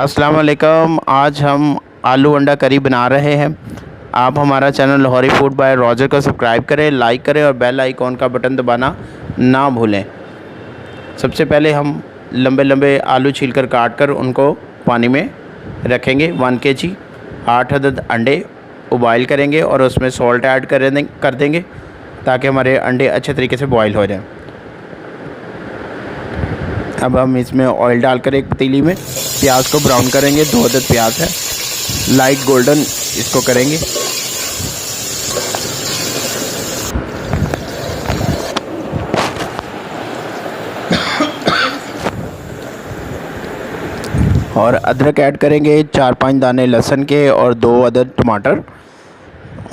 अस्सलाम वालेकुम। आज हम आलू अंडा करी बना रहे हैं। आप हमारा channel Lahori food by Roger को सब्सक्राइब करें, लाइक करें और बेल आइकॉन का बटन दबाना ना भूलें। सबसे पहले हम लंबे लंबे आलू छीलकर काट कर उनको पानी में रखेंगे। 1 kg 8 अदद अंडे उबाइल करेंगे और उसमें सॉल्ट ऐड कर देंगे ताकि हमारे अंडे अच्छे तरीके से बॉयल हो जाएं। अब हम इसमें ऑयल डालकर एक पतीली में प्याज को ब्राउन करेंगे। 2 अदद प्याज है, लाइट गोल्डन इसको करेंगे। और अदरक ऐड करेंगे, 4-5 दाने लहसुन के और 2 अदद टमाटर।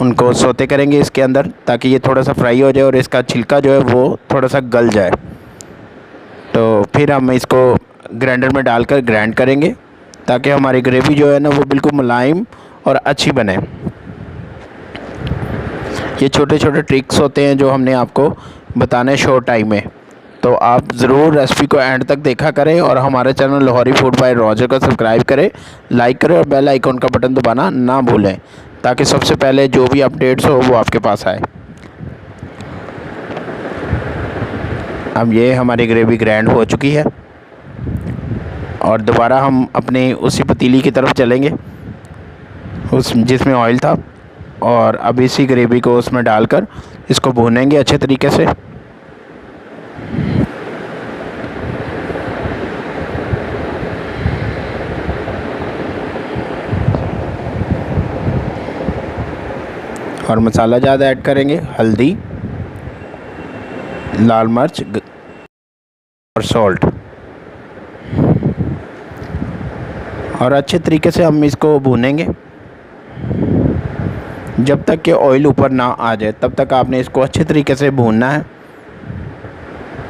उनको सौते करेंगे इसके अंदर ताकि ये थोड़ा सा फ्राई हो जाए और इसका छिलका जो है वो थोड़ा सा गल जाए। तो फिर हम इसको ग्राइंडर में डालकर ग्राइंड करेंगे ताकि हमारी ग्रेवी जो है ना वो बिल्कुल मुलायम और अच्छी बने। ये छोटे छोटे ट्रिक्स होते हैं जो हमने आपको बताने शॉर्ट टाइम में, तो आप ज़रूर रेसिपी को एंड तक देखा करें और हमारे channel Lahori food by Roger को सब्सक्राइब करें, लाइक करें और बेल आइकॉन का बटन दबाना ना भूलें ताकि सबसे पहले जो भी अपडेट्स हो वो आपके पास आए। अब ये हमारी ग्रेवी ग्राइंड हो चुकी है और दोबारा हम अपने उसी पतीली की तरफ चलेंगे जिसमें ऑयल था, और अब इसी ग्रेवी को उसमें डालकर इसको भूनेंगे अच्छे तरीके से। और मसाला ज़्यादा ऐड करेंगे, हल्दी, लाल मिर्च और सॉल्ट, और अच्छे तरीके से हम इसको भूनेंगे जब तक कि ऑयल ऊपर ना आ जाए। तब तक आपने इसको अच्छे तरीके से भूनना है।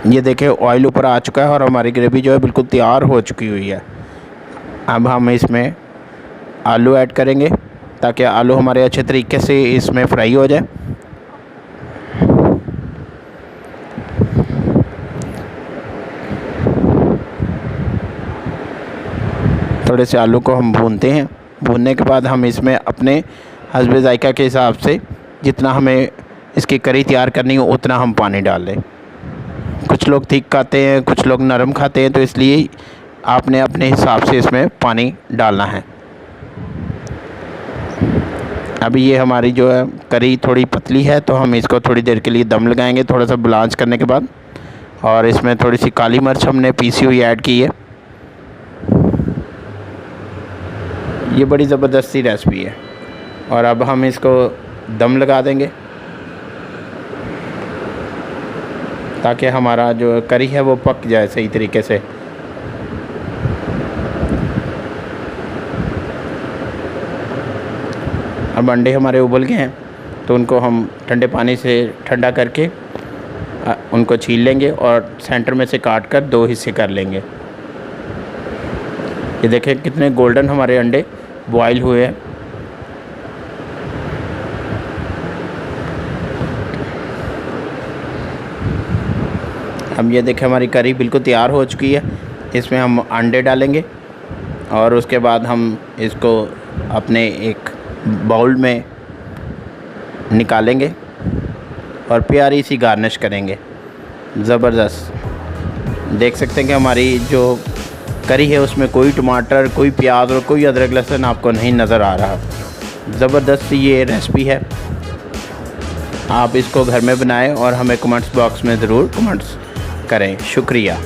ये देखिए ऑयल ऊपर आ चुका है और हमारी ग्रेवी जो है बिल्कुल तैयार हो चुकी हुई है। अब हम इसमें आलू ऐड करेंगे ताकि आलू हमारे अच्छे तरीके से इसमें फ्राई हो जाए। थोड़े से आलू को हम भूनते हैं। भूनने के बाद हम इसमें अपने हस्बे ज़ायक़ा के हिसाब से जितना हमें इसकी करी तैयार करनी हो उतना हम पानी डाल लें। कुछ लोग थिक खाते हैं, कुछ लोग नरम खाते हैं, तो इसलिए आपने अपने हिसाब से इसमें पानी डालना है। अभी ये हमारी जो है करी थोड़ी पतली है तो हम इसको थोड़ी देर के लिए दम लगाएंगे थोड़ा सा ब्लांच करने के बाद। और इसमें थोड़ी सी काली मिर्च हमने पीसी हुई ऐड की है। ये बड़ी ज़बरदस्ती रेसिपी है। और अब हम इसको दम लगा देंगे ताकि हमारा जो करी है वो पक जाए सही तरीके से। अब अंडे हमारे उबल गए हैं तो उनको हम ठंडे पानी से ठंडा करके उनको छील लेंगे और सेंटर में से काट कर 2 हिस्से कर लेंगे। ये देखें कितने गोल्डन हमारे अंडे बॉयल हुए हैं। अब ये देखें हमारी करी बिल्कुल तैयार हो चुकी है। इसमें हम अंडे डालेंगे और उसके बाद हम इसको अपने एक बाउल में निकालेंगे और प्यारी सी गार्निश करेंगे। ज़बरदस्त देख सकते हैं कि हमारी जो करी है उसमें कोई टमाटर, कोई प्याज और कोई अदरक लहसुन आपको नहीं नज़र आ रहा। ज़बरदस्त ये रेसिपी है। आप इसको घर में बनाएं और हमें कमेंट्स बॉक्स में ज़रूर कमेंट्स करें। शुक्रिया।